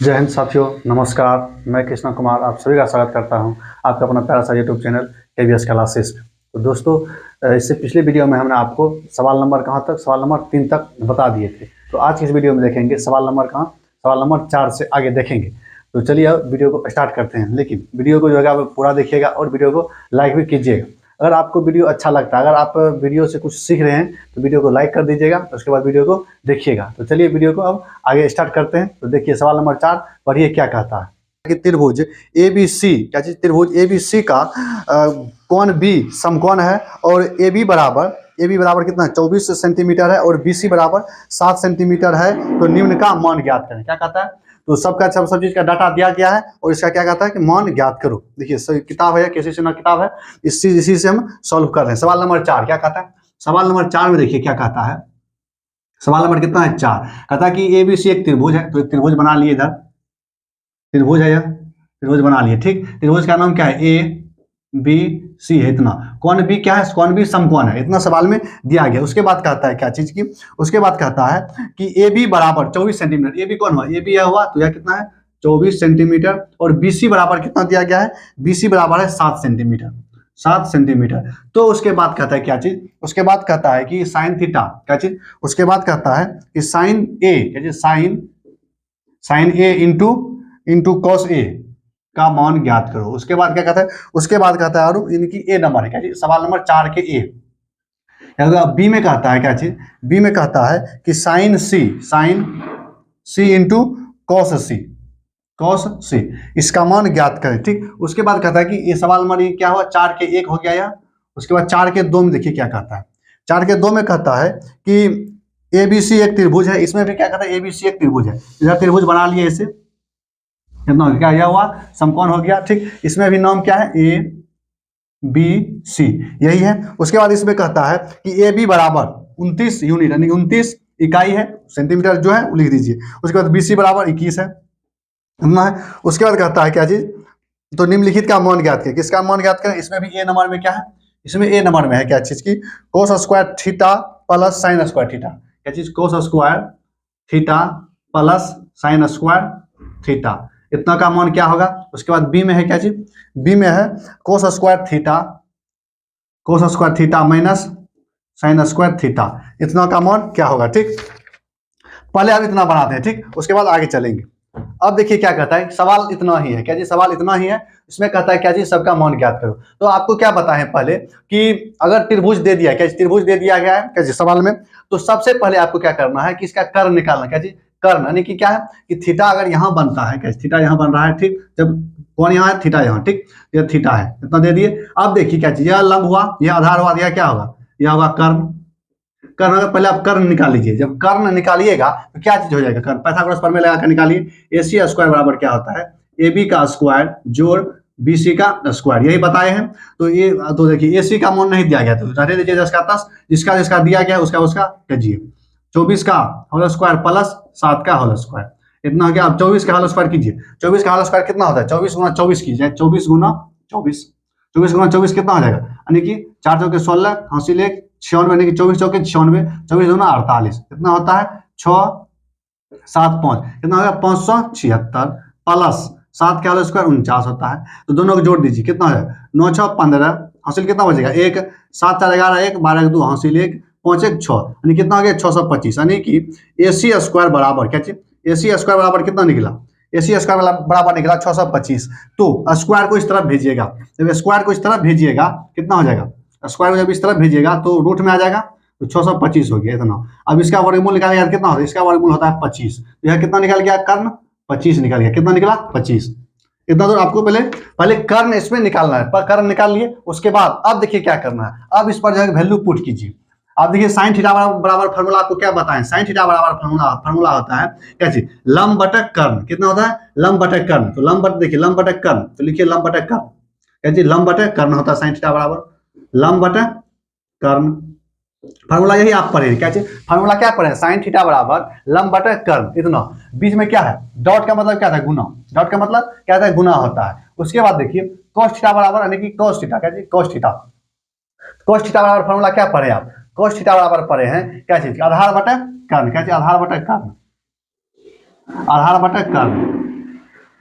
जय हिंद साथियों, नमस्कार। मैं कृष्णा कुमार आप सभी का स्वागत करता हूं आपका अपना प्यारा सा यूट्यूब चैनल KVS क्लासेस। तो दोस्तों, इससे पिछले वीडियो में हमने आपको सवाल नंबर कहां तक, सवाल नंबर 3 तक बता दिए थे। तो आज की इस वीडियो में देखेंगे सवाल नंबर कहां, सवाल नंबर 4 से आगे देखेंगे। तो चलिए अब वीडियो को स्टार्ट करते हैं, लेकिन वीडियो को जो है आप पूरा देखिएगा और वीडियो को लाइक भी कीजिएगा। अगर आपको वीडियो अच्छा लगता है, अगर आप वीडियो से कुछ सीख रहे हैं तो वीडियो को लाइक कर दीजिएगा, उसके बाद वीडियो को देखिएगा। तो चलिए वीडियो को अब आगे स्टार्ट करते हैं। तो देखिए सवाल नंबर 4 पढ़िए क्या कहता है कि त्रिभुज ABC, क्या चीज, त्रिभुज ABC का कोण B समकोण है और AB बराबर कितना 24 सेंटीमीटर है और BC बराबर 7 सेंटीमीटर है। तो निम्न का मान ज्ञात करें। क्या कहता है? तो सब चीज का डाटा दिया गया है और इसका क्या कहता है कि मान ज्ञात करो। देखिए किताब है, किसी से ना किताब है, इसी से हम सॉल्व कर रहे हैं। सवाल नंबर 4 क्या कहता है? सवाल नंबर 4 में देखिए क्या कहता है। सवाल नंबर कितना है? 4। कहता है कि ABC एक त्रिभुज है। तो एक त्रिभुज बना लिए, इधर त्रिभुज है, यह त्रिभुज बना लिए। ठीक, त्रिभुज का नाम क्या है? ABC है इतना। कौन B क्या है? कौन B समकोण है, इतना सवाल में दिया गया। उसके बाद कहता है क्या चीज की, उसके बाद कहता है कि AB बराबर 24 सेंटीमीटर। AB कौन हुआ? AB यह हुआ, तो यह कितना है? 24 सेंटीमीटर। और BC बराबर कितना दिया गया है? BC बराबर है 7 सेंटीमीटर, 7 सेंटीमीटर। तो उसके बाद कहता है क्या चीज, उसके बाद कहता है कि साइन थीटा, क्या चीज, उसके बाद कहता है कि साइन A, क्या चीज, sine A into cos A का मान ज्ञात करो। उसके बाद क्या कहता है? उसके बाद कहता है और इनकी A नंबर है, क्या चीज, सवाल नंबर 4 के A। बी में कहता है क्या चीज, बी में कहता है कि sine C into cos C इसका मान ज्ञात करें। ठीक, उसके बाद कहता है कि ये सवाल नंबर ये क्या हुआ, 4 के 1 हो गया या। उसके बाद 4 के 2 में देखिए क्या कहता है। 4 के 2 में कहता है कि ABC एक त्रिभुज है। इसमें भी क्या कहता है? ABC एक त्रिभुज है। इधर त्रिभुज बना लिए इसे, कितना क्या यह हुआ, समकोण हो गया। ठीक, इसमें भी नाम क्या है? ABC यही है। उसके बाद इसमें कहता है कि AB बराबर 29 यूनिट यानी 29 इकाई है, सेंटीमीटर जो है वो लिख दीजिए। उसके बाद BC बराबर 21 है, इतना है। उसके बाद कहता है क्या चीज, तो निम्नलिखित का मान ज्ञात करें। किसका मान ज्ञात करें? इसमें भी A नंबर में क्या है, इसमें A नंबर में है क्या चीज की, cos square theta plus sine square theta. क्या चीज, cos square theta plus sine square theta, इतना का मान क्या होगा। उसके बाद बी में है क्या चीज, बी में है cos square theta minus sine square theta, इतना का मान क्या होगा। ठीक, पहले अब इतना बनाते हैं। ठीक, उसके बाद आगे चलेंगे। अब देखिए क्या कहता है, सवाल इतना ही है। क्या जी, सवाल इतना ही है। इसमें कहता है क्या जी, सबका मान ज्ञात करो। तो आपको क्या बताएं पहले कि अगर त्रिभुज दे दिया, क्या त्रिभुज दे दिया गया है क्या जी सवाल में, तो सबसे पहले आपको क्या करना है कि इसका कर्ण निकालना। क्या जी, कर्ण यानी कि क्या है कि थीटा अगर यहाँ बनता है, क्या थीटा यहाँ बन रहा है। ठीक, जब कौन यहाँ है, थीटा यहाँ। ठीक, ये थीटा है, इतना दे दिए। अब देखिए क्या चीज, यह लंब हुआ, यह आधार हुआ, यह क्या होगा, यह होगा कर्ण। कर्ण पहले आप कर्ण निकाल लीजिए। जब कर्ण निकालिएगा तो क्या चीज हो जाएगा, कर्ण पाइथागोरस प्रमेय लगा कर निकालिए। AC स्क्वायर बराबर क्या होता है, AB का स्क्वायर जोड़ BC का स्क्वायर, यही बताए हैं। तो ये तो देखिए AC का मान नहीं दिया गया, तो रहने दीजिए 10 का 10, जिसका जिसका दिया गया उसका उसका कीजिए। 24 का होल स्क्वायर प्लस 7 का होल स्क्वायर, इतना हो गया। अब 24 का होल स्क्वायर कीजिए। 24 का होल स्क्वायर कितना होता है, 24 गुना 24 कीजिए, 24 गुना 24, 24 गुना 24 कितना हो जाएगा, यानी कि 4 चौके 16 हासिल 1 96, यानी कि 24 चौके 96, 24 गुना 48 कितना होता है, 6 7 5 कितना होगा 576 प्लस 7 का होल स्क्वायर 49 होता है। तो दोनों को जोड़ दीजिए, कितना है 9 6 15 हासिल कितना बचेगा 1, 7 4 11 1 12 2 हासिल 1 5 1 6, यानी कितना हो गया 625, यानी कि AC स्क्वायर बराबर क्या चीज, AC स्क्वायर बराबर कितना निकला, AC स्क्वायर बराबर निकला 625। तो स्क्वायर को इस तरफ भेजिएगा, जब स्क्वायर को इस तरफ भेजिएगा कितना हो जाएगा, स्क्वायर को जब इस तरफ भेजिएगा तो रूट में आ जाएगा, तो 625 हो गया इतना। अब इसका वर्गमूल निकालेगा कितना होता है, इसका वर्गमूल होता है 25। तो यह कितना निकल गया, कर्ण 25 निकल गया। कितना निकला 25। इतना तो आपको पहले पहले कर्ण इसमें निकालना है, पर कर्ण निकाल लिए। उसके बाद अब देखिए क्या करना है, अब इस पर जो है वैल्यू पुट कीजिए। अब देखिए साइन थीटा बराबर फार्मूला आपको क्या बताएं, साइन थीटा बराबर फार्मूला होता है क्या चीज, लंब बटक कर्ण। कितना होता है, लंब बटक कर्ण। तो लंब बट देखिए लंब बटक कर्ण, तो लिखिए लंब बटक कर्ण, क्या चीज, लंब बटक कर्ण होता है साइन थीटा बराबर लंब बटक कर्ण। फार्मूला यही आप पढ़े, क्या चीज, फार्मूला क्या पढ़े, साइन थीटा बराबर लंब बटे कर्ण, इतना। बीच में क्या है, डॉट का मतलब क्या था, गुना। डॉट का मतलब क्या था, गुना होता है। उसके बाद देखिए cos थीटा बराबर यानी कि cos थीटा, क्या चीज, cos थीटा। cos थीटा बराबर फार्मूला क्या पढ़े आप, cos थीटा बराबर पढ़े हैं क्या चीज, आधार बटे कर्ण। क्या चीज, आधार बटे कर्ण, आधार बटे कर्ण।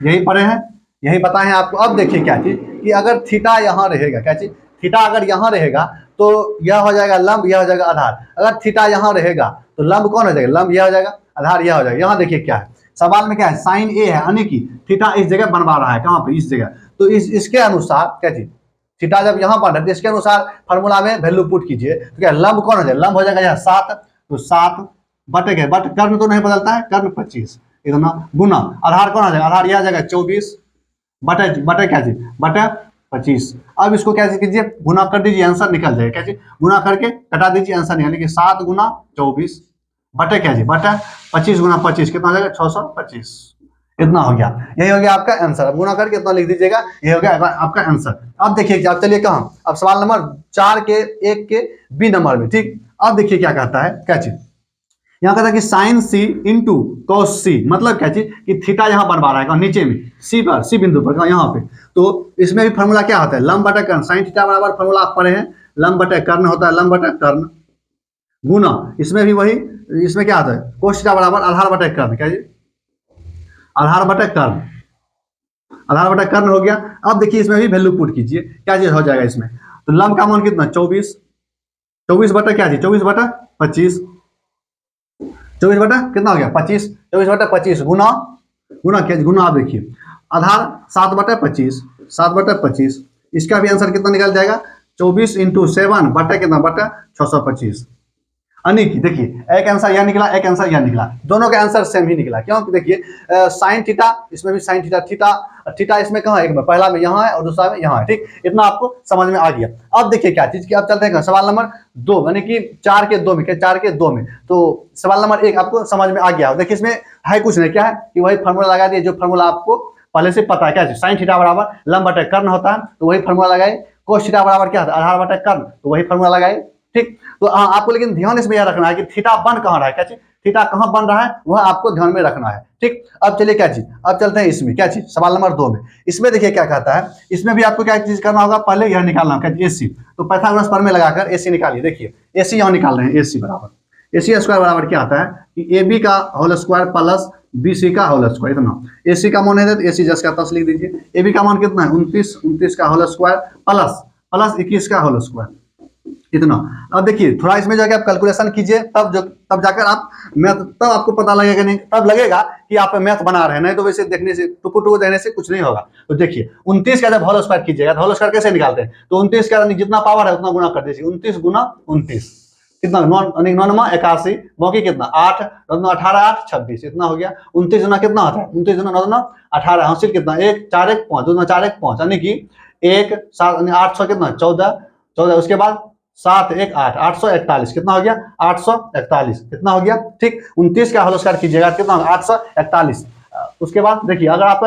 यही पढ़े हैं, यही बताए हैं आपको। अब देखिए क्या चीज कि अगर थीटा यहाँ रहेगा, क्या चीज, थीटा अगर यहाँ रहेगा तो यह हो जाएगा लंब, यह हो जाएगा आधार। अगर थीटा यहाँ रहेगा तो लंब कौन हो जाएगा, लंब यह हो जाएगा, आधार यह हो जाएगा। यहाँ देखिए क्या है सवाल में, क्या है साइन ए है, यानी कि थीटा इस जगह बनवा रहा है, कहाँ पे, इस जगह। तो इसके अनुसार क्या चीज, थीटा जब यहाँ बन रहा है तो इसके अनुसार फॉर्मूला में वैल्यू पुट कीजिए, तो क्या लंब कौन हो जाएगा, लंब हो जाएगा यहाँ 7, तो 7 बटे के बट कर्ण तो नहीं बदलता है, कर्ण 25 इतना गुना आधार कौन आ जाएगा, आधार यह आ जाएगा 24 बटे बटे क्या चीज, बटे 25। अब इसको कैसे कीजिए, गुना कर दीजिए, आंसर निकल जाएगा। कैसे गुना करके कटा दीजिए, आंसर निकल, कि 7 गुना 24 बटे क्या जी, बटे 25 गुना 25 कितना हो जाएगा, 625। इतना हो गया, यही हो गया आपका आंसर। अब गुना करके इतना लिख दीजिएगा, ये हो गया आपका आंसर। अब देखिए, अब चलिए कहाँ, अब सवाल नंबर 4 के 1 के बी नंबर में, ठीक। अब देखिए क्या कहता है, क्या चीज यहाँ कहता है कि साइन सी इंटू कॉस सी, मतलब क्या चीज कि थीटा यहाँ बनवा रहा है नीचे में सी पर, सी बिंदु पर यहाँ पे। तो इसमें भी फॉर्मूला क्या होता है, लंब बटे कर्ण, साइन थीटा बराबर फॉर्मूला आप पढ़े हैं, लंब बटे कर्ण होता है, लंब बटे कर्ण गुना, इसमें भी वही, इसमें क्या होता है कोस थीटा बराबर आधार बटे कर्ण, क्या जी, आधार बटे कर्ण, आधार बटे कर्ण हो गया। अब देखिए इसमें भी वैल्यू पुट कीजिए, क्या चीज हो जाएगा इसमें, तो लंब का मान कितना 24, 24 बटा क्या जी, 24 बटा 25, 24 बटा कितना हो गया 25, 24 बटा 25 गुना, गुना क्या गुना, आप देखिए आधार 7 बटा 25, 7 बटा 25, इसका भी आंसर कितना निकल जाएगा, 24 इंटू 7 बटा कितना, बटा 625। यानी कि देखिए एक आंसर यह निकला, एक आंसर यह निकला, दोनों का आंसर सेम ही निकला। क्यों, देखिए साइन थीटा, इसमें भी साइन थीटा, थीटा थीटा इसमें कहाँ है, एक में पहला में यहाँ है और दूसरा में यहाँ है, ठीक। इतना आपको समझ में आ गया। अब देखिए क्या चीज की, अब चलते हैं सवाल नंबर 2, यानी कि 4 के 2 में, क्या 4 के 2 में। तो सवाल नंबर 1 आपको समझ में आ गया। देखिए इसमें है कुछ नहीं, क्या है कि वही फॉर्मूला लगा दिए जो फॉर्मूला आपको पहले से पता है, क्या है साइन थीटा बराबर लंब बटे कर्ण होता है, तो वही फॉर्मूला लगाए। कोस थीटा बराबर क्या होता है, आधार बटे कर्ण, तो वही फॉर्मूला लगाए, ठीक। तो आपको लेकिन ध्यान इसमें यह रखना है कि थीटा बन कहाँ रहा है, क्या चीज थीटा कहाँ बन रहा है वह आपको ध्यान में रखना है, ठीक। अब चलिए क्या चीज, अब चलते हैं इसमें, क्या चीज सवाल नंबर 2 में। इसमें देखिए क्या कहता है, इसमें भी आपको क्या चीज करना होगा, पहले यह निकालना होगा एसी, तो पाइथागोरस प्रमेय लगाकर एसी निकालिए। देखिए एसी यहाँ निकाल रहे हैं, एसी बराबर, एसी स्क्वायर बराबर क्या आता है कि ए बी का whole square plus B C का होल स्क्वायर, इतना। एसी का मान है तो एसी जस का तस लिख दीजिए। ए बी का मान कितना है 29, 29 का होल स्क्वायर प्लस 21 का होल स्क्वायर, इतना। अब देखिए थोड़ा इसमें जाके आप कैलकुलेशन कीजिए, तब जाकर आप मैथ, तब आपको पता लगेगा, नहीं तब लगेगा कि आप मैथ बना रहे हैं, नहीं तो वैसे देखने से टुकु देने से कुछ नहीं होगा। तो देखिए 29 का जब होल स्क्वायर कीजिएगा तो होल स्क्वायर कैसे निकालते हैं, तो 29 का जितना पावर है उतना गुना कर दीजिए, 29 गुना 29 कितना, 9 81, बाकी कितना 8, 18 8 26, इतना हो गया। 29 गुना कितना होता है, 29 गुना 9 18, हासिल कितना 1 4 1 5, 2 4 1 5, यानी कि 1 7 800 कितना 14, 14 उसके बाद 7 1 8, 841 कितना हो गया 841, कितना हो गया, ठीक। 29 का होल स्क्वायर कीजिएगा कितना होगा 841। उसके बाद देखिए अगर आप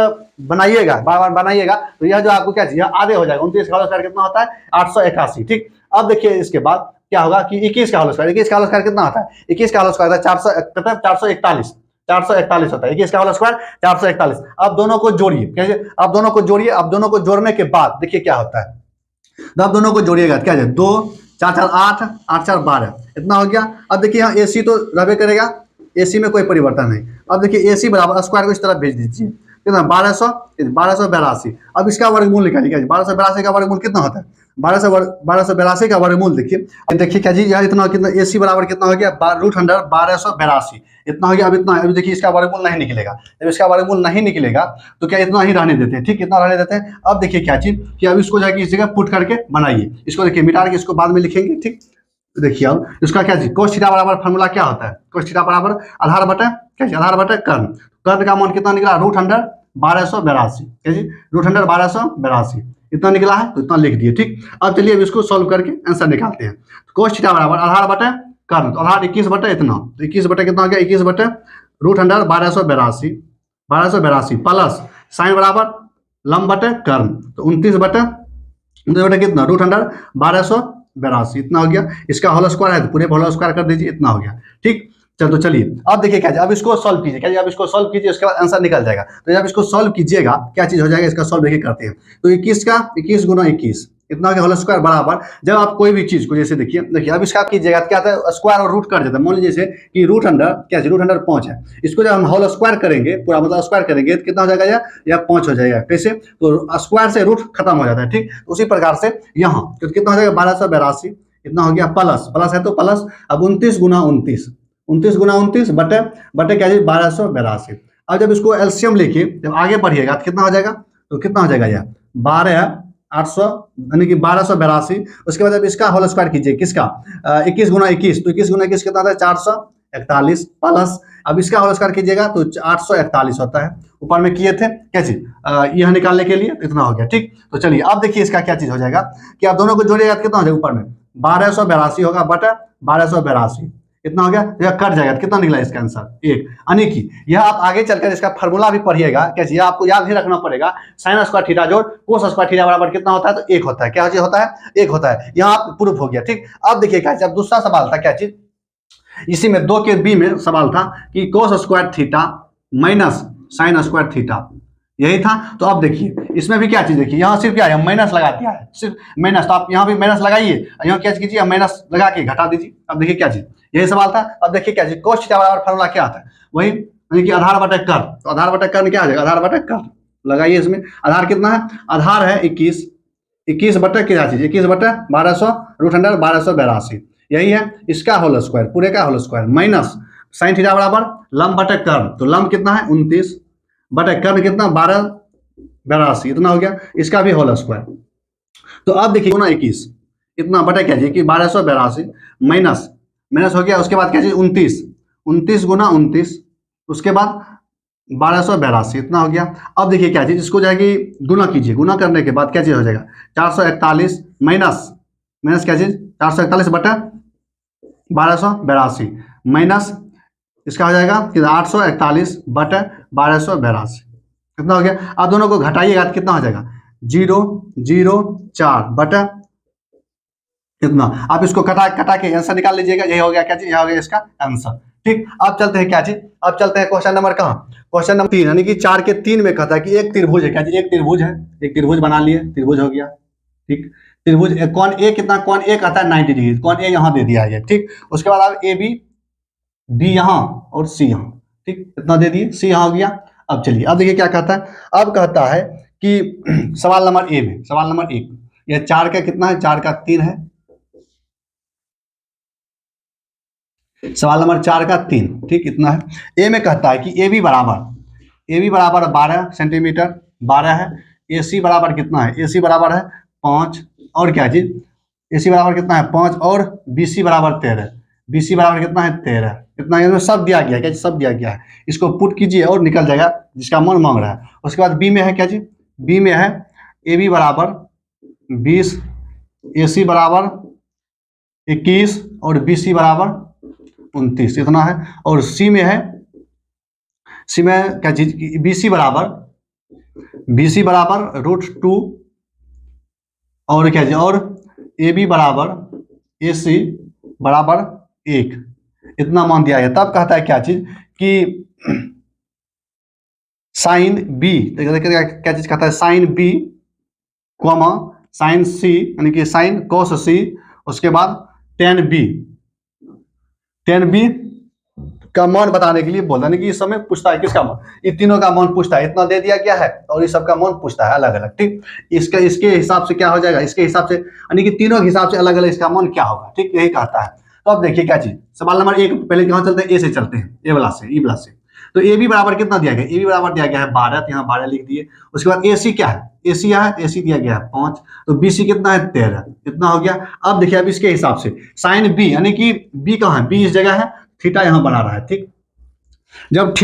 बनाइएगा, बार बार बनाइएगा, तो यह जो आपको क्या चाहिए आधे हो जाएगा। 29 का होल स्क्वायर कितना होता है 881, ठीक। अब देखिए इसके बाद क्या होगा कि 21 का होल स्क्वायर, 21 का होल स्क्वायर कितना होता है, 21 का होल स्क्वायर 441, 441 होता है 21 का होल स्क्वायर 441। अब दोनों को जोड़िए, कैसे, अब दोनों को जोड़िए। अब दोनों को जोड़ने के बाद देखिए क्या होता है, तो अब दोनों को जोड़िएगा, क्या है 2 4 4 8, 8 4 12, इतना हो गया। अब देखिए यहाँ एसी तो रहबे करेगा, एसी में कोई परिवर्तन नहीं। अब देखिए एसी बराबर स्क्वायर को इस तरफ भेज दीजिए, कितना 1282। अब इसका वर्गमूल निकालिए, 1282 का वर्गमूल कितना होता है, 1282 का वर्गमूल देखिए क्या जी, यहाँ इतना कितना एसी बराबर कितना हो गया √1282, इतना हो गया। अब इतना, अभी देखिए इसका वर्गमूल नहीं निकलेगा, जब इसका वर्गमूल नहीं निकलेगा तो क्या इतना ही रहने देते हैं, ठीक, इतना रहने देते हैं। अब देखिए क्या चीज कि अब इसको जाके इस जगह पुट करके बनाइए, इसको देखिए मिटा के इसको बाद में लिखेंगे, ठीक। देखिए अब इसका क्या चीज कोस थीटा बराबर फॉर्मूला क्या होता है, कोस थीटा बराबर आधार बटे क्या चीज, आधार बटे कर्ण, कर्ण का मान कितना निकला √1282, क्या जी √1282 इतना निकला है, तो इतना लिख दिए, ठीक। अब चलिए अब इसको सॉल्व करके आंसर निकालते हैं। कोस थीटा बराबर आधार बटे कर्ण, तो आधार 21 बटे इतना, तो 21 बटे कितना हो गया 21 बटे √1282 प्लस साइन बराबर लंब बटे कर्ण, तो 29 बटे कितना √1282, इतना हो गया। इसका होल स्क्वायर है तो पूरे होल स्क्वायर कर दीजिए, इतना हो गया, ठीक। चलो तो चलिए अब देखिए क्या, अब इसको सॉल्व कीजिए, क्या अब इसको सॉल्व कीजिए, उसके बाद आंसर निकल जाएगा। तो जब इसको सॉल्व कीजिएगा क्या चीज हो जाएगा, इसका सॉल्व देखिए करते हैं। तो 21 का 21 गुना 21, इतना हो गया होल स्क्वायर बराबर, जब आप कोई भी चीज को जैसे देखिए अब इसका कीजिएगा क्या आता है, स्क्वायर और रूट कट जाता है। मान लीजिए जैसे कि रूट अंडर क्या है, रूट अंडर 5 है, इसको जब हम होल स्क्वायर करेंगे पूरा मतलब स्क्वायर करेंगे तो कितना हो जाएगा, या 5 हो जाएगा। कैसे, तो स्क्वायर से रूट खत्म हो जाता है, ठीक। उसी प्रकार से यहाँ तो कितना हो जाएगा 1282, इतना हो गया प्लस प्लस है तो प्लस, अब 29 गुना 29, 29 गुना 29 बटे बटे क्या जी 1282। अब जब इसको एलसीएम लेके जब आगे बढ़िएगा तो कितना हो जाएगा, तो कितना हो जाएगा यार 12,800 यानी कि 1282। उसके बाद जब इसका होल स्क्वायर कीजिए, किसका 21 गुना 21, तो 21 गुना 21 कितना होता है 441 प्लस, अब इसका होल स्क्वायर कीजिएगा तो 841 होता है। ऊपर में किए थे क्या चीज, यह निकालने के लिए इतना हो गया, ठीक। तो चलिए अब देखिए इसका क्या चीज हो जाएगा कि आप दोनों को जोड़िएगा तो कितना हो जाएगा, ऊपर में 1282 होगा बटा 1282, कितना हो गया, यह कट जाएगा, कितना निकला इसका आंसर 1। यानी कि यह आप आगे चलकर इसका फार्मूला भी पढ़िएगा, कैसे यह आपको याद ही रखना पड़ेगा, साइन स्क्वायर थीटा जोड़ कोस स्क्वायर थीटा बराबर कितना होता है, तो 1 होता है। क्या चीज होता है, 1 होता है। यहाँ आप प्रूफ हो गया, ठीक। अब देखिए क्या, जब दूसरा सवाल था क्या चीज, इसी में 2 के बी में सवाल था कि cos square theta minus sine square theta, यही था। तो अब देखिए इसमें भी क्या चीज, देखिए यहाँ सिर्फ क्या है, माइनस लगा दिया है, सिर्फ माइनस, तो आप यहाँ भी माइनस लगाइए, यहाँ क्या कीजिए माइनस लगा के घटा दीजिए। अब देखिए क्या चीज, यही सवाल था। अब देखिए क्या चीज, कोस थीटा बराबर फार्मूला क्या आता है, वही यानी कि आधार बटा कर, तो आधार बटा कर क्या आ जाएगा, आधार बटा कर लगाइए। इसमें आधार कितना है, आधार है 21, 21 बटा क्या चीज 21 बटा 1200 रूट अंडर 1282, यही है इसका होल स्क्वायर, पूरे का whole square minus sine theta बराबर लंब बटा कर्व, तो लंब कितना है 29 बटा कर्व कितना 1282, इतना हो गया, इसका भी होल स्क्वायर। तो अब देखिए गुना 21 इतना बटा क्या जी कि 1282 माइनस माइनस हो गया, उसके बाद क्या चीज 29, 29 गुना 29, उसके बाद 1282 इतना हो गया। अब देखिए क्या चीज, इसको जाएगी गुना कीजिए, गुना करने के बाद क्या चीज हो जाएगा 441 माइनस माइनस क्या चीज 441 बटा 1282 माइनस इसका हो जाएगा कि 841 बटा 1282, कितना हो गया। अब दोनों को घटाइएगा तो कितना हो जाएगा 004 बटा कितना, आप इसको कटा कटा के आंसर निकाल लीजिएगा, यही हो गया क्या चीज, यह हो गया इसका आंसर, ठीक। अब चलते हैं क्या चीज, अब चलते हैं क्वेश्चन नंबर कहाँ, क्वेश्चन नंबर 3 यानी कि 4 के 3 में कहता है कि एक त्रिभुज है, क्या चीज एक त्रिभुज है, एक त्रिभुज बना लिए, त्रिभुज हो गया, ठीक। त्रिभुज कौन ए कितना, कौन ए कहता है 90 डिग्री, कौन ए यहाँ दे दिया है, ठीक। उसके बाद अब ए बी, बी यहाँ और सी यहाँ, ठीक, इतना दे दिए, सी यहाँ हो गया। अब चलिए अब देखिए क्या कहता है, अब कहता है कि सवाल नंबर ए में, सवाल नंबर 1, यह 4 का कितना है, 4 का 3 है, सवाल नंबर 4 का 3, ठीक, इतना है। ए में कहता है कि ए बी बराबर 12 सेंटीमीटर 12 है, ए सी बराबर कितना है, ए सी बराबर है 5, और क्या चीज ए सी बराबर कितना है 5, और बी सी बराबर 13, बी सी बराबर कितना है 13, इतना इसमें सब दिया गया, क्या सब दिया गया है, इसको पुट कीजिए और निकल जाएगा जिसका मन मांग रहा है। उसके बाद बी में है क्या चीज, बी में है ए बी बराबर 20, ए सी बराबर 21 और बी सी बराबर 29, इतना है। और सी में है, सी में क्या चीज बी सी बराबर √2 और क्या चीज, और ए बी बराबर ए सी बराबर 1, इतना मान दिया है। तब कहता है क्या चीज कि साइन बी, क्या चीज कहता है साइन बी कॉमा साइन सी यानी कि साइन कोस सी, उसके बाद टेन बी का मान बताने के लिए बोलता है कि इस समय पूछता है किसका मान, ये तीनों का मान पूछता है, इतना दे दिया गया है और इस सब का मान पूछता है अलग अलग, ठीक। इसके हिसाब से क्या हो जाएगा, इसके हिसाब से यानी कि तीनों के हिसाब से अलग अलग इसका मान क्या होगा, ठीक, यही कहता है। तो अब देखिए क्या चीज, सवाल नंबर 1 पहले कहाँ चलते हैं, ए से चलते हैं, ए वाला से, ई वाला से। तो ए बी बराबर कितना दिया गया, ए बी बराबर दिया गया है 12, तो यहाँ 12 लिख दिए। उसके बाद ए सी क्या है, ए सी है, ए सी दिया गया है 5, तो बी सी कितना है 13, इतना हो गया। अब देखिए अब इसके हिसाब से साइन बी यानी कि बी कहाँ है, बी इस जगह है, थीटा यहाँ बना रहा है, ठीक। जब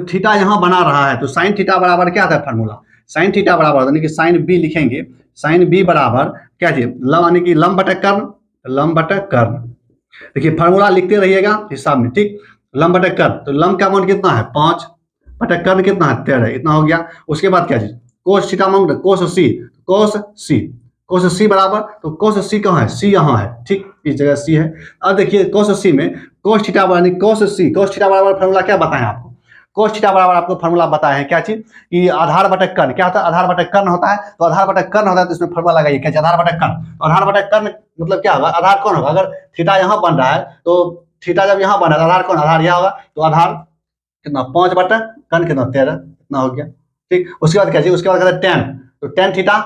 थीटा यहाँ बना रहा है तो साइन थीटा बराबर क्या था फार्मूला, साइन थीटा बराबर यानी कि साइन बी लिखेंगे, साइन बी बराबर क्या चीज लंब यानी कि लंब बटा कर्ण, लंब बटा कर्ण। देखिए फार्मूला लिखते रहिएगा हिसाब में, ठीक। लंब बटा कर्ण, तो लंब का मान कितना है 5 बटा कर्ण कितना है 13, इतना हो गया। उसके बाद क्या चीज कोस थीटा मांग कोस सी बराबर, तो कोस सी कहाँ है, सी यहाँ है, ठीक, इस जगह सी है। अब देखिए कोस सी में कोस थीटा यानी कोस थीटा बराबर फार्मूला क्या बताएं आपको, कोस थीटा बराबर आपको फॉर्मूला बताए हैं क्या चीज कि आधार बटा कर्ण। क्या होता है? आधार बटा कर्ण होता है। तो आधार बटा कर्ण होता है तो इसमें फॉर्मूला लगाइए क्या? आधार बटा कर्ण। तो आधार बटा कर्ण मतलब क्या होगा? आधार कौन होगा? अगर थीटा यहाँ बन रहा है तो थीटा जब यहाँ बन रहा है आधार कौन? आधार यह होगा। तो आधार कितना? 5 बटा कर्ण कितना? 13। इतना हो गया। ठीक, उसके बाद क्या चाहिए? उसके बाद कहते हैं टेन। तो टेन थीटा,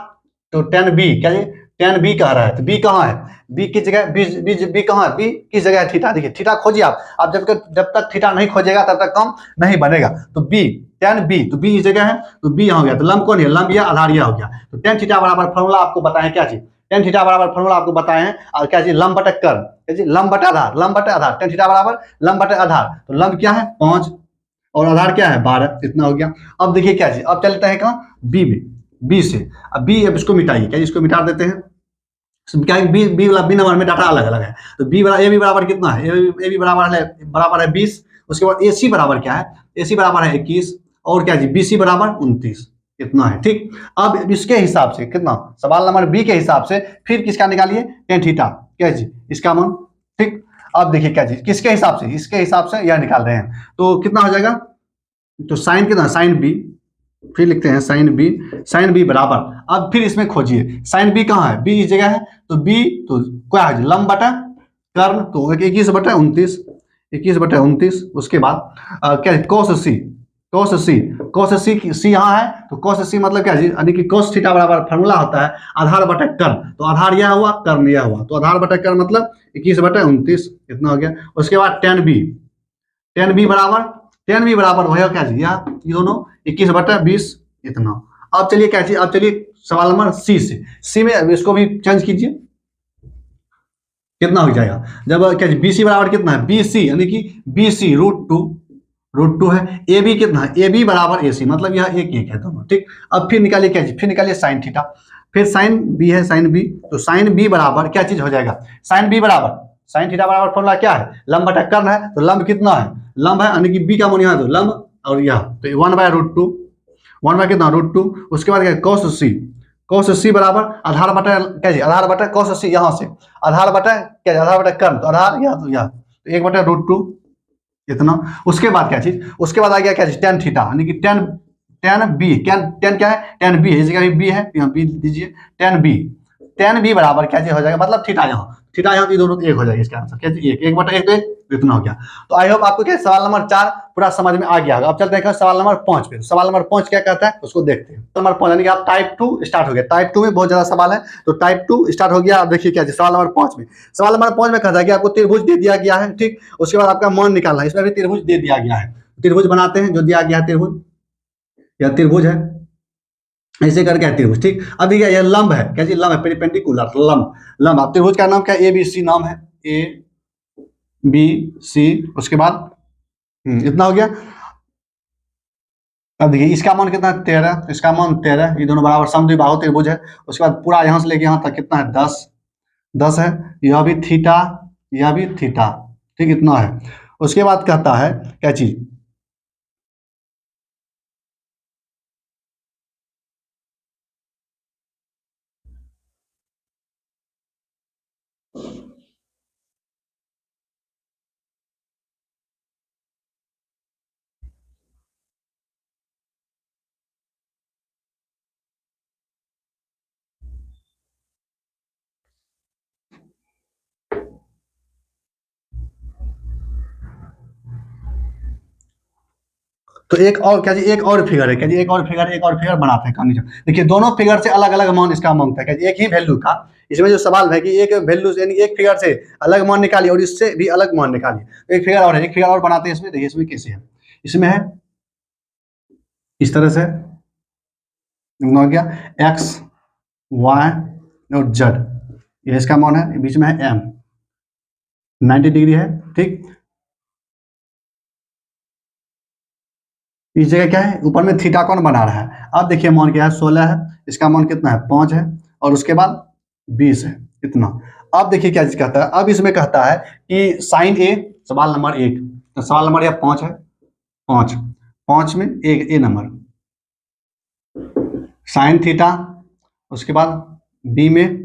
तो टेन बी क्या चाहिए? टेन बी कह रहा है। तो बी कहाँ है? बी की जगह बी बी बी कहाँ है? बी किस जगह है? थीटा। देखिए थीटा खोजिए आप जब तक थीटा नहीं खोजेगा तब तक कम नहीं बनेगा। तो बी, टेन बी, तो बी इस जगह है। तो बी यहाँ हो गया। तो लंब कौन है? लंब या आधार यह हो गया। तो टेन थीटा बराबर फॉर्मूला आपको बताएं क्या चीज? टेन थीटा बराबर फॉर्मूला आपको बताए हैं और क्या चीज? लंब बटा कर्ण। क्या चीज? लंब बटा आधार। लंब बटा आधार। टेन थीटा बराबर लंब बटा आधार। तो लंब क्या है? 5 और आधार क्या है? 12। इतना हो गया। अब देखिए क्या चीज? अब चलते हैं कहाँ? बी में। बी से अब बी, अब इसको मिटाइए। क्या इसको मिटा देते हैं? क्या बी बी वाला बी नंबर में डाटा अलग अलग है। तो बी बराबर ए बी बराबर कितना है? ए बी बराबर है 20। उसके बाद ए सी बराबर क्या है? ए सी बराबर है 21। और क्या जी? बी सी बराबर 29। इतना है। ठीक, अब इसके हिसाब से कितना? सवाल नंबर बी के हिसाब से फिर किसका निकालिए? Tan theta. क्या जी? इसका मान। ठीक, अब देखिए क्या चीज किसके हिसाब से? इसके हिसाब से यह निकाल रहे हैं। तो कितना हो जाएगा? तो साइन कितना? Sine B. फिर लिखते हैं साइन बी। साइन बी बराबर, अब फिर इसमें खोजिए साइन बी कहाँ है? बी इस जगह है। तो बी तो क्या है? लंब बटा कर्ण। तो 21/29। 21/29। उसके बाद क्या है? कोस सी। कोस सी। कोस सी सी यहाँ है। तो कोस सी मतलब क्या है? यानी कि कोस थीटा बराबर फॉर्मूला होता है आधार बटा कर्ण। तो आधार यह हुआ, कर्ण यह हुआ। तो आधार बटा कर्ण मतलब 21/29। इतना हो गया। उसके बाद टेन बी। टेन बी बराबर, टेन बी बराबर वही क्या चीज? ये दोनों 21/20। इतना। अब चलिए क्या चीज? अब चलिए सवाल नंबर सी से। सी में इसको भी चेंज कीजिए। कितना हो जाएगा? जब क्या बी सी बराबर कितना है? बी सी यानी कि बी सी √2। √2 है। ए बी कितना है? ए बी बराबर ए सी मतलब यह एक एक है दोनों। ठीक, अब फिर निकालिए क्या चीज? फिर निकालिए साइन थीटा। फिर साइन बी है, साइन बी। तो साइन बी बराबर क्या चीज हो जाएगा? साइन बी बराबर साइन थीटा बराबर फॉर्मूला क्या है? लंब बटा कर्ण है। तो लंब कितना है? लंब है यानी कि बी का मान यहाँ। तो लंब और यह तो 1/√2। 1 बाय कितना? √2। उसके बाद क्या? कॉस सी। कॉस सी बराबर आधार बटा क्या चीज? आधार बटा कॉस सी यहाँ से। आधार बटा क्या चीज? आधार बटा कर्ण। तो आधार यह तो यह तो 1/√2। इतना। उसके बाद क्या चीज? उसके बाद आ गया क्या चीज? टेन थीटा यानी कि tan tan B. Tan tan क्या है? टेन बी है। इस जगह बी है, यहाँ बी दीजिए। Ten B. टेन बी बराबर क्या चीज हो जाएगा? मतलब थीटा यहाँ, थीटा यहाँ तो दोनों एक हो जाएगा। इसका आंसर क्या चीज? एक। 1/1 तो 1 इतना हो गया। तो आई होप आपको क्या सवाल नंबर 4 पूरा समझ में आ गया होगा। अब चलते हैं सवाल नंबर 5 पे। सवाल नंबर 5 क्या कहता है उसको देखते हैं। नंबर 5 यानी कि आप टाइप 2 स्टार्ट हो गया। टाइप 2 में बहुत ज्यादा सवाल है। तो टाइप 2 स्टार्ट हो गया। अब देखिए क्या सवाल नंबर 5 में। सवाल नंबर 5 में कहता है कि आपको त्रिभुज दे दिया गया है। ठीक, उसके बाद आपका मान निकालना है। इसमें भी त्रिभुज दे दिया गया है। त्रिभुज बनाते हैं जो दिया गया है त्रिभुज। यह त्रिभुज है, ऐसे करके है त्रिभुज। ठीक, अब देखिए यह लंब है। क्या चीज? लंब है, पेरिपेंडिकुलर लंब। लंब। अब त्रिभुज का नाम क्या? ए बी सी नाम है। A B C. उसके बाद इतना हो गया। अब देखिए इसका मान कितना है? 13। इसका मान 13। ये दोनों बराबर समद्विबाहु त्रिभुज है। उसके बाद पूरा यहाँ से लेके यहाँ तक कितना है? 10। 10 है। यह भी थीटा, यह भी थीटा। ठीक, इतना है। उसके बाद कहता है क्या चीज? तो एक और क्या जी? एक और फिगर है। क्या जी? एक और फिगर बनाते हैं कहानी। देखिए दोनों फिगर से अलग अलग मान इसका मांगता है। क्या जी? एक ही वैल्यू का। इसमें जो सवाल है कि एक वैल्यू यानी एक फिगर से अलग मान निकालिए और इससे भी अलग मान निकालिए। तो एक फिगर और है, एक फिगर और बनाते हैं इसमें। देखिए इसमें कैसे है? इसमें है इस तरह से हो गया एक्स वाई और जेड। ये इसका मान है। बीच में है एम, 90 डिग्री है। ठीक, इस जगह क्या है? ऊपर में थीटा कौन बना रहा है? अब देखिए मान क्या है? 16 है। इसका मान कितना है? 5 है। और उसके बाद 20 है। इतना। अब देखिए क्या चीज कहता है? अब इसमें कहता है कि साइन ए, सवाल नंबर 1। तो सवाल नंबर यह 5 है। 5, 5 में एक ए नंबर साइन थीटा। उसके बाद बी में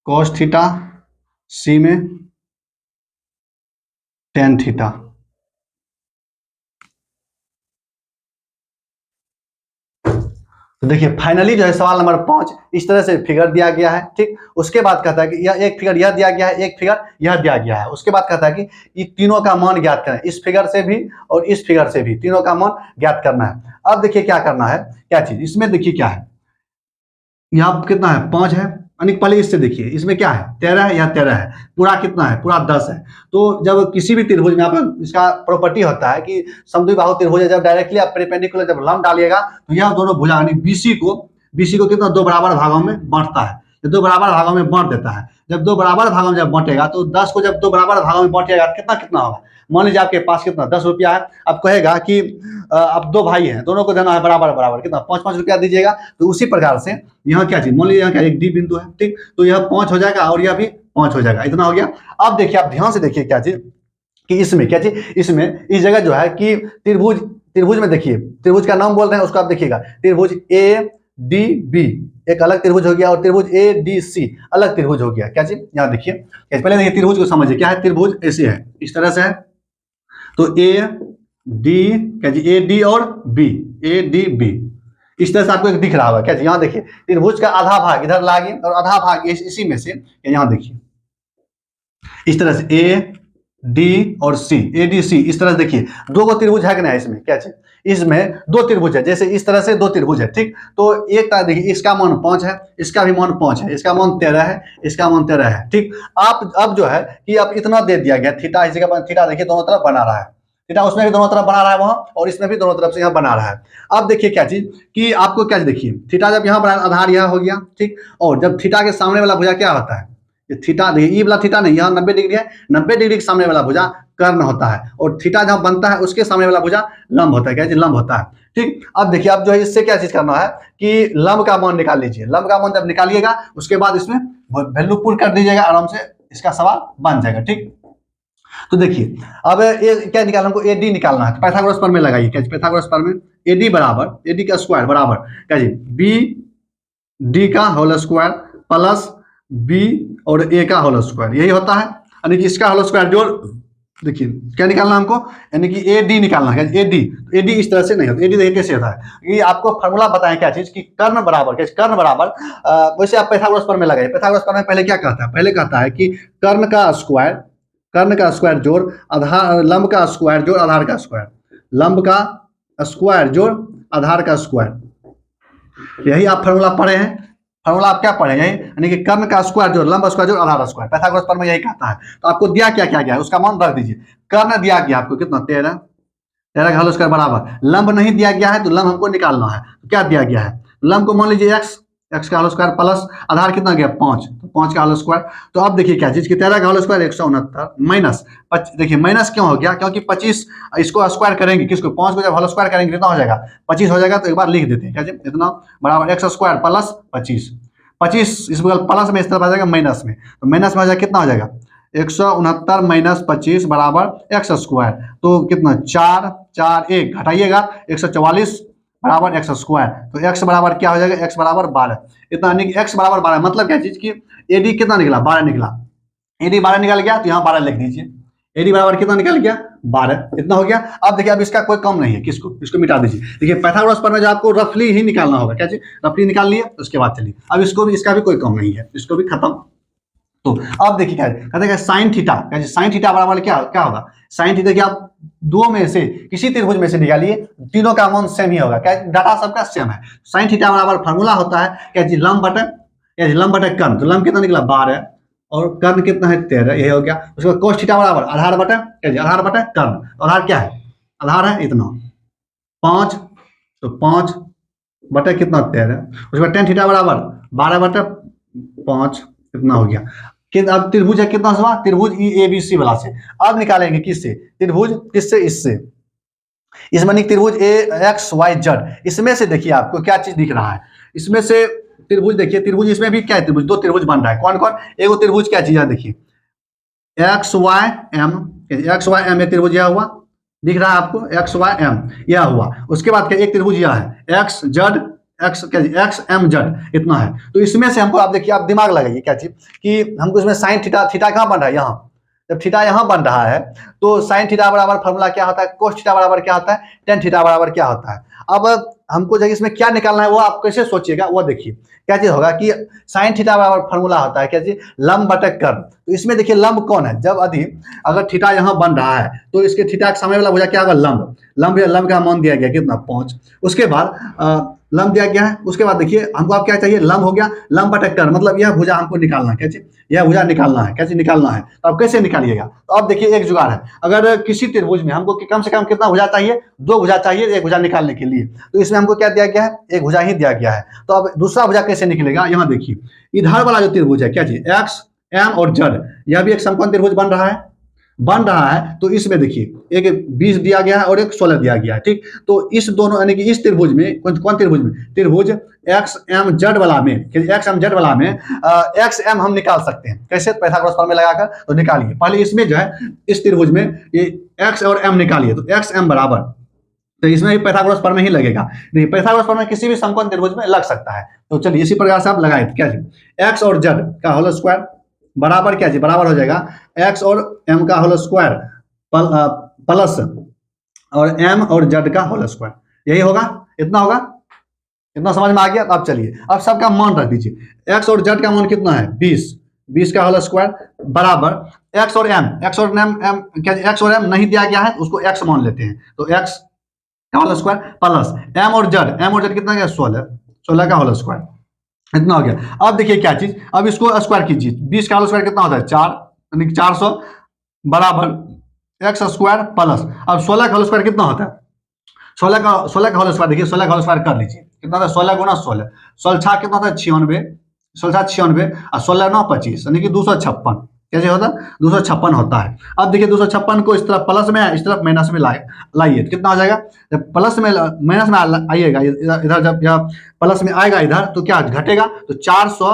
कॉस थीटा। सी में टेन थीटा। तो देखिए फाइनली जो है सवाल नंबर 5 इस तरह से फिगर दिया गया है, ठीक। उसके बाद कहता है कि यह एक फिगर यह दिया गया है, एक फिगर यह दिया गया है। उसके बाद कहता है कि ये तीनों का मान ज्ञात करें, इस फिगर से भी और इस फिगर से भी तीनों का मान ज्ञात करना है। अब देखिए क्या करना है, क्या चीज इसमें देखिए क्या है, यहाँ कितना है 5 है, यानी पहले इससे देखिए इसमें क्या है 13 है, यहाँ 13 है, पूरा कितना है पूरा 10 है। तो जब किसी भी त्रिभुज में आप इसका प्रॉपर्टी होता है कि समद्विबाहु त्रिभुज है, जब डायरेक्टली आप परपेंडिकुलर जब लंब डालिएगा तो यह दोनों भुजा यानी बीसी को कितना दो बराबर भागों में बांटता है, तो दो बराबर भागों में बांट देता है। जब दो बराबर भागों में जब बांटेगा तो 10 को जब दो बराबर भागों में बांटेगा कितना कितना होगा, मान लीजिए आपके पास कितना 10 रुपया है, अब कहेगा कि अब दो भाई हैं, दोनों को देना है बराबर बराबर, कितना 5-5 रुपया दीजिएगा। तो उसी प्रकार से यहाँ क्या चीज, मान लीजिए यहाँ क्या एक डी बिंदु है, ठीक, तो यह 5 हो जाएगा और यह भी 5 हो जाएगा, इतना हो गया। अब देखिए आप ध्यान से देखिए क्या चीज कि इसमें क्या चीज, इसमें इस जगह जो है कि त्रिभुज में देखिए, त्रिभुज का नाम बोल रहे हैं उसको आप देखिएगा, त्रिभुज ए डी बी एक अलग त्रिभुज हो गया और त्रिभुज ए डी सी अलग त्रिभुज हो गया। क्या चीज यहाँ देखिए, पहले देखिए त्रिभुज को समझिए, क्या है त्रिभुज ऐसे है, इस तरह से है, तो ए डी क्या जी, ए डी और बी, ए डी बी इस तरह से आपको एक दिख रहा होगा। क्या जी यहाँ देखिए त्रिभुज का आधा भाग इधर लागे और आधा भाग इसी में से, यहाँ देखिए इस तरह से ए डी और सी, ए डी सी इस तरह से देखिए दो गो त्रिभुज है कि नहीं इसमें, क्या चीज इसमें दो त्रिभुज है, जैसे इस तरह से दो त्रिभुज है, ठीक। तो एक देखिए इसका मान 5 है, इसका भी मान 5 है, इसका मान 13 है, इसका मान 13 है, ठीक। आप अब जो है कि आप इतना दे दिया गया थीटा, इस जगह थीटा देखिए दोनों तरफ बना रहा है, थीटा उसमें भी दोनों तरफ बना रहा है वहां, और इसमें भी दोनों तरफ से यहाँ बना रहा है। अब देखिए क्या चीज कि आपको क्या देखिए थीटा जब यहाँ बना आधार यह हो गया, ठीक, और जब थीटा के सामने वाला भुजा क्या होता है, थीटा देखिए, ई वाला थीटा नहीं, यहाँ 90 डिग्री है, 90 डिग्री के सामने वाला भुजा कर्ण होता है, और थीटा जहां बनता है उसके सामने वाला भुजा लंब होता है, क्या लंब होता है, ठीक। अब देखिए अब जो है इससे क्या चीज करना है कि लंब का मान निकाल लीजिए, लंब का मान जब निकालिएगा उसके बाद इसमें वैल्यू पुट कर दीजिएगा, आराम से इसका सवाल बन जाएगा, ठीक। तो देखिए अब ये क्या निकालना, हमको ए डी निकालना है, तो पाइथागोरस प्रमेय लगाइए, क्या पाइथागोरस प्रमेय, ए डी बराबर, ए डी का स्क्वायर बराबर क्या जी बी डी का होल स्क्वायर प्लस बी और ए का होल स्क्वायर, यही होता है, यानी कि इसका होल स्क्वायर जोड़, देखिए क्या निकालना हमको, यानी कि ए डी निकालना है, ए डी इस तरह से नहीं होता, ए डी देखिए कैसे होता है, ये आपको फार्मूला बताएं क्या चीज कि कर्ण बराबर, क्या कर्ण बराबर वैसे आप पाइथागोरस प्रमेय लगाइए, पाइथागोरस प्रमेय पहले क्या कहता है, पहले कहता है कि कर्ण का स्क्वायर जोड़ आधार, लंब का स्क्वायर जोड़ आधार का स्क्वायर, लंब का स्क्वायर जोड़ आधार का स्क्वायर, यही आप फार्मूला पढ़े हैं, फार्मूला आप क्या पढ़े यही, यानी कि कर्ण का स्क्वायर जोड़ लंब स्क्वायर जोड़ आधार स्क्वायर, पाइथागोरस प्रमेय यही कहता है। तो आपको दिया क्या क्या गया है उसका मान रख दीजिए, कर्ण दिया गया आपको कितना 13 का होल स्क्वायर बराबर, लंब नहीं दिया गया है तो लंब हमको निकालना है, तो क्या दिया गया है, लंब को मान लीजिए x का होल स्क्वायर प्लस आधार कितना गया 5, तो 5 का होल स्क्वायर। तो अब देखिए क्या चीज कि 13 का होल स्क्वायर 169 माइनस, देखिए माइनस क्यों हो गया, क्योंकि 25 इसको स्क्वायर करेंगे, किसको 5 को जब होल स्क्वायर करेंगे कितना हो जाएगा 25 हो जाएगा, तो एक बार लिख देते हैं क्या जी इतना बराबर x स्क्वायर प्लस 25 इस बगल प्लस में इस तरफ आ जाएगा माइनस में, तो माइनस में आ जाएगा कितना हो जाएगा 169 माइनस 25 बराबर x स्क्वायर, तो कितना 4 4 1 घटाइएगा 144 बराबर x स्क्वायर, तो x बराबर क्या हो जाएगा x बराबर 12, इतना यानी x बराबर 12 मतलब क्या चीज की एडी कितना निकला 12 निकला, एडी 12 निकल गया तो यहाँ 12 लिख दीजिए, एडी बराबर कितना निकल गया 12, इतना हो गया। अब देखिए अब इसका कोई कम नहीं है, किसको इसको मिटा दीजिए, देखिए पाइथागोरस प्रमेय जो आपको रफली ही निकालना होगा, क्या चीज रफली निकाल लिए उसके बाद चलिए, अब इसको भी इसका भी कोई कम नहीं है, इसको भी खत्म। तो अब देखिए क्या कहते हैं साइन थीटा, साइन थीटा बराबर क्या क्या होगा, साइन थीटा आप दो में से किसी त्रिभुज में से निकालिए, तीनों का मान सेम ही होगा, क्या डाटा सबका सेम है, साइन थीटा बराबर फार्मूला होता है क्या जी लंब बटे कर्ण, तो लंब कितना निकला 12 और कर्ण कितना है 13, यही हो गया। उसके बाद कोस थीटा बराबर आधार बटे क्या जी आधार बटे कर्ण, आधार क्या है आधार है इतना 5, तो 5 बटे कितना 13, उसके बाद टेन थीटा बराबर 12 बटे 5 इतना हो गया। अब त्रिभुज है कितना हुआ, त्रिभुज ए बी सी वाला से, अब निकालेंगे किससे, त्रिभुज किससे, इससे, इसमें त्रिभुज ए एक्स वाई जेड, इसमें से देखिए आपको क्या चीज दिख रहा है, इसमें से त्रिभुज देखिए, त्रिभुज इसमें भी क्या है, त्रिभुज दो त्रिभुज बन रहा है, कौन कौन, एक त्रिभुज क्या चीज है देखिए एक्स वाई एम, एक त्रिभुज यह हुआ दिख रहा है आपको, एक्स वाई एम यह हुआ, उसके बाद एक त्रिभुज यह है X Z X M Z इतना है। तो इसमें से हमको आप देखिए, आप दिमाग लगाइए क्या चीज कि हमको इसमें साइन थीटा कहाँ बन रहा है, यहाँ जब थीटा यहाँ बन रहा है तो साइन थीटा बराबर फॉर्मूला क्या होता है, कोस थीटा बराबर क्या होता है, टेन थीटा बराबर क्या होता है। अब हमको जब इसमें क्या निकालना है वो आप कैसे सोचिएगा, वो देखिए क्या चीज होगा कि साइन थीटा बराबर फॉर्मूला होता है क्या चीज, लंब बटे कर्व। तो इसमें देखिए लंब कौन है, जब अगर थीटा यहाँ बन रहा है तो इसके थीटा के सामने वाला भुजा क्या होगा, लंब। लंब लंब का मान दिया गया कितना, 5। उसके बाद लंब दिया गया है, उसके बाद देखिए हमको अब क्या चाहिए, लंब हो गया, लंब बटे कर्व, मतलब यह भुजा हमको निकालना है, क्या चीज, यह भुजा निकालना है, क्या चीज निकालना है। तो अब कैसे निकालिएगा, तो अब देखिए एक जुगाड़ है, अगर किसी त्रिभुज में हमको कम से कम कितना भुजा चाहिए, 2 भुजा चाहिए एक भुजा निकालने के लिए, तो इसमें हमको क्या दिया गया है, एक भुजा ही दिया गया है। तो अब दूसरा भुजा कैसे निकलेगा, यहाँ देखिए इधर वाला जो त्रिभुज है क्या चीज, एक्स एम और जेड, यह भी एक समकोण त्रिभुज बन रहा है। तो इसमें देखिए एक 20 दिया गया है और एक 16 दिया गया है, ठीक। तो इस दोनों यानी कि इस त्रिभुज में कौन त्रिभुज में, त्रिभुज एक्स एम जेड वाला में, एक्स एम जेड वाला में एक्स एम हम निकाल सकते हैं, कैसे, पाइथागोरस फॉर्मूला लगाकर। तो निकालिए पहले इसमें जो है इस त्रिभुज में ये एक्स और एम निकालिए, तो एक्स एम बराबर, तो इसमें भी पाइथागोरस फॉर्मूला ही लगेगा। देखिए पाइथागोरस फॉर्मूला किसी भी समकोण त्रिभुज में लग सकता है। तो चलिए इसी प्रकार से आप लगाए, क्या जी, एक्स और जेड का होल स्क्वायर बराबर क्या जी, बराबर हो जाएगा एक्स और एम का होल स्क्वायर प्लस और एम और जेड का होल स्क्वायर, यही होगा, इतना होगा, इतना समझ में आ गया। अब चलिए अब सबका मान रख दीजिए, एक्स और जेड का मान कितना है 20 का होल स्क्वायर बराबर एक्स और एम क्या, एक्स और एम नहीं दिया गया है उसको एक्स मान लेते हैं, तो एक्स का होल स्क्वायर प्लस एम और जेड कितना गया 16 का होल स्क्वायर, इतना हो गया। अब देखिए क्या चीज, अब इसको स्क्वायर कीजिए, 20 का होल स्क्वायर कितना होता है 4, यानी 400 बराबर एक्स स्क्वायर प्लस, अब 16 का होल स्क्वायर कितना होता है, 16 का होल स्क्वायर, देखिए 16 का होल स्क्वायर कर लीजिए, कितना होता है 16 गुना 16, 16 कितना होता है 96, 16 और 16 9 25 यानी कि 256, कैसे होता है 256 होता है। अब देखिए 256 को इस तरफ प्लस में इस तरफ माइनस में लाइए, तो कितना हो जाएगा, जब प्लस में माइनस में आइएगा इधर, जब यह प्लस में आएगा इधर तो क्या घटेगा, तो 400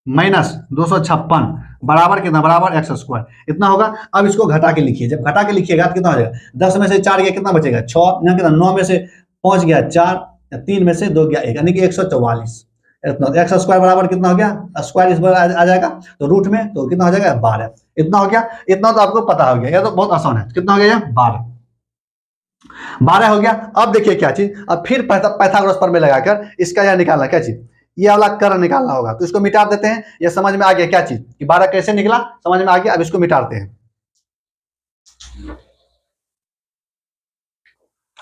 माइनस 256 बराबर कितना, बराबर एक्स स्क्वायर, इतना होगा। अब इसको घटा के लिखिए, जब घटा के लिखिएगा तो कितना हो जाएगा, 10 में से 4 गया कितना बचेगा 6, यहाँ कितना 9 में से 5 गया 4, 3 में से 2 गया 1, यानी कि 144, इतना एक्स स्क्वायर बराबर कितना हो गया, स्क्वायर इस बार आ जाएगा तो रूट में, तो कितना हो जाएगा 12, इतना हो गया। इतना तो आपको पता हो गया, यह तो बहुत आसान है, कितना हो गया 12 हो गया। अब देखिए क्या चीज, अब फिर पाइथागोरस प्रमेय लगाकर इसका यह निकालना, क्या चीज, ये वाला कर्व निकालना होगा, तो इसको मिटा देते हैं। ये समझ में आ गया क्या चीज कि 12 कैसे निकला, समझ में आ गया। अब इसको मिटाते हैं।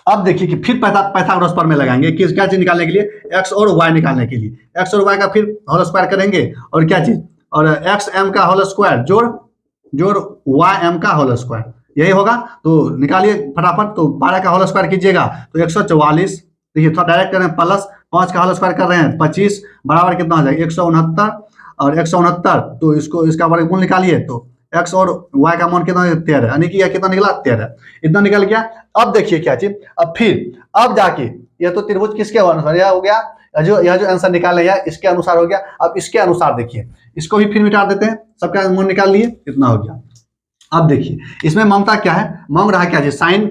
अब देखिए कि फिर पाइथागोरस प्रमेय लगाएंगे, किस क्या चीज निकालने के लिए, एक्स और वाई निकालने के लिए, एक्स और वाई का फिर होल स्क्वायर करेंगे, और क्या चीज, और एक्स एम का होल स्क्वायर जोड़ वाई एम का होल स्क्वायर, यही होगा। तो निकालिए फटाफट, तो 12 का होल स्क्वायर कीजिएगा तो 144, देखिए थोड़ा डायरेक्ट करें, प्लस 5 का होल स्क्वायर कर रहे हैं 25 बराबर कितना हो जाएगा 169, और 169 तो इसका वर्गमूल निकालिए, तो एक्स और वाई का मान कितना 13, यानी कि यह कितना निकला 13, इतना निकल गया। अब देखिए क्या चीज, अब जाके यह तो त्रिभुज किसके अनुसार यह हो गया, यह जो आंसर निकाले यह इसके अनुसार हो गया। अब इसके अनुसार देखिए, इसको भी फिर मिटा देते हैं, सबका मान निकाल लिए, इतना हो गया। अब देखिए इसमें मांगता क्या है, मांग रहा है क्या, साइन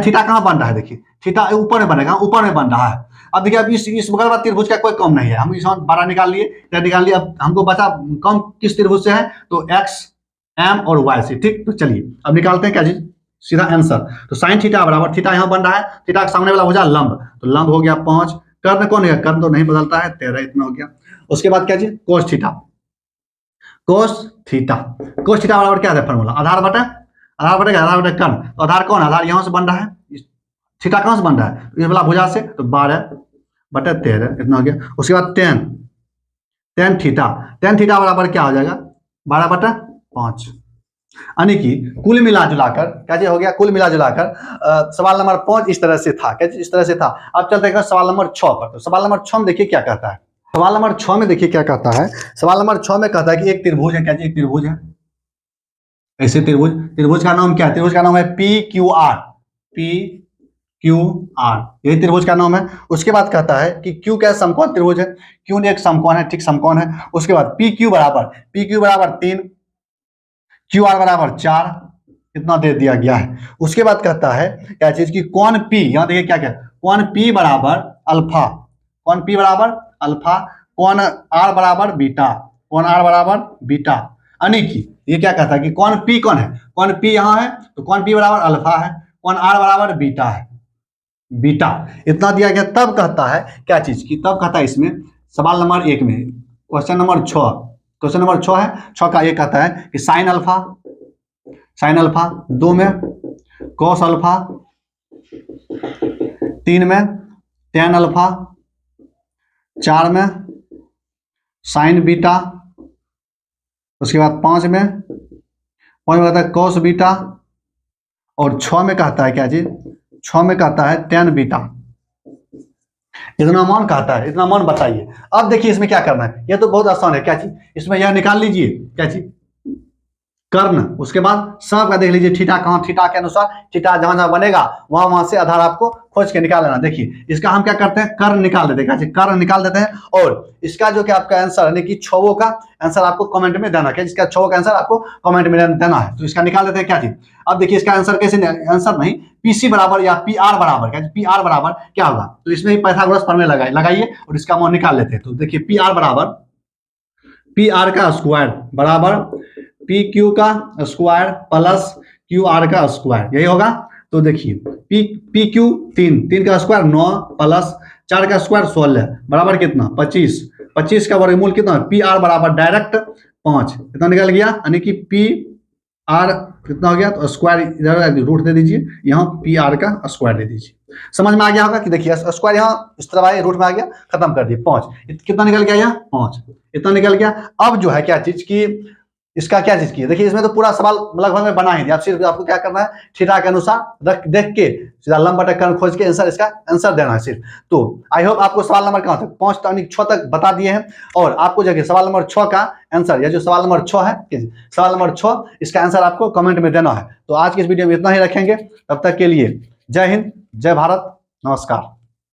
थीटा कहाँ बन रहा है, देखिए थीटा ऊपर में बनेगा, ऊपर में बन रहा है। अब देखिए अब इस बगल वाला त्रिभुज का कोई कम नहीं है, हम इस 12 निकाल लिए, अब हमको बचा कम किस त्रिभुज से है, तो एक्स एम और वाई से, ठीक। तो चलिए अब निकालते हैं क्या चीज, सीधा आंसर। तो साइन थीटा बराबर, थीटा यहाँ बन रहा है, थीटा के सामने वाला भुजा लंब, तो लंब हो गया 5, कर्ण कौन है, कर्ण तो नहीं बदलता है 13, इतना हो गया। उसके बाद क्या चीज, कोस थीटा बराबर क्या है फॉर्मूला, आधार बटे कर्ण, तो आधार कौन, आधार यहाँ से बन रहा है, थीटा कहाँ से बन रहा है, ये वाला भुजा से, तो 12/13 इतना हो गया। उसके बाद टेन थीटा बराबर क्या हो जाएगा 12/5, यानी कि कुल मिला जुलाकर क्या हो गया, कुल मिला जुलाकर सवाल नंबर 5 इस तरह से था, क्या इस तरह से था। अब चलते हैं सवाल नंबर 6 पर। तो सवाल नंबर 6 में देखिए क्या कहता है, सवाल नंबर 6 में देखिए क्या कहता है, सवाल नंबर 6 में कहता है कि एक त्रिभुज है, क्या एक त्रिभुज है, ऐसे त्रिभुज का नाम क्या है, त्रिभुज का नाम है PQR, यही त्रिभुज का नाम है। उसके बाद कहता है कि Q क्या समकोण त्रिभुज है, Q एक समकोण है, ठीक समकोण है। उसके बाद PQ बराबर 3, QR बराबर 4, इतना दे दिया गया है। उसके बाद कहता है क्या चीज की कौन P, यहाँ देखिए क्या क्या, कौन P बराबर अल्फा, कौन R बराबर बीटा, यानी कि ये क्या कहता है कि कौन P कौन है, कौन P यहाँ है, तो कौन P बराबर अल्फा है, कौन R बराबर बीटा है। बीटा इतना दिया गया, तब कहता है क्या चीज की, तब कहता है इसमें सवाल नंबर 1 में क्वेश्चन नंबर 6, क्वेश्चन नंबर 6 है, 6 का ये कहता है कि साइन अल्फा, साइन अल्फा 2 में कॉस अल्फा, 3 में टेन अल्फा, 4 में साइन बीटा, उसके बाद 5 में कहता है कॉस बीटा, और 6 में कहता है क्या जी, 6 में कहता है टेन बीटा। इतना मान कहता है, इतना मान बताइए। अब देखिए इसमें क्या करना है, ये तो बहुत आसान है, क्या चीज, इसमें यह निकाल लीजिए, क्या चीज, कर्ण, उसके बाद सब का देख लीजिए थीटा कहाँ, थीटा के अनुसार थीटा जहां जहां बनेगा वहां से आधार आपको खोज के निकाल लेना। देखिए इसका हम क्या करते हैं, कर्ण निकाल देते हैं, क्या चीज, कर्ण निकाल देते हैं, और इसका जो कि आपका आंसर यानी कि 6 का आंसर आपको कमेंट में देना है, इसका 6 का आंसर आपको कमेंट में देना है। तो इसका निकाल देते हैं, क्या चीज। अब देखिए इसका आंसर कैसे, आंसर नहीं, पीसी बराबर या पी आर बराबर, क्या पी आर बराबर क्या होगा, तो इसमें ही पाइथागोरस प्रमेय लगाइए और इसका मान निकाल लेते हैं। तो देखिए पी आर बराबर पी आर का स्क्वायर बराबर पी क्यू का स्क्वायर प्लस क्यू आर का स्क्वायर, यही होगा। तो देखिए पी क्यू 3 का स्क्वायर 9 प्लस 4 का स्क्वायर 16 बराबर कितना 25, 25 का वर्गमूल कितना, पी आर बराबर डायरेक्ट 5, इतना निकल गया, यानी कि पी आर कितना हो गया, तो स्क्वायर इधर रूट दे दीजिए, यहाँ पी आर का स्क्वायर दे दीजिए। समझ में आ गया होगा कि देखिए स्क्वायर यहाँ इस तरह आए, रूट में आ गया, खत्म कर दिए, 5 कितना निकल गया, यहाँ 5 इतना निकल गया। अब जो है क्या चीज की, इसका क्या चीज की है, देखिए इसमें तो पूरा सवाल लगभग में बना ही दिया, अब सिर्फ आपको क्या करना है, थीटा के अनुसार देख के सीधा लंब बटा कर्ण खोज के आंसर, इसका आंसर देना है सिर्फ। तो आई होप आपको सवाल नंबर कहाँ तक 5 तक 6 तक बता दिए हैं, और आपको जगह सवाल नंबर 6 का आंसर, या जो सवाल नंबर 6 है, सवाल नंबर 6 इसका आंसर आपको कमेंट में देना है। तो आज की इस वीडियो में इतना ही रखेंगे, तब तक के लिए जय हिंद, जय भारत, नमस्कार।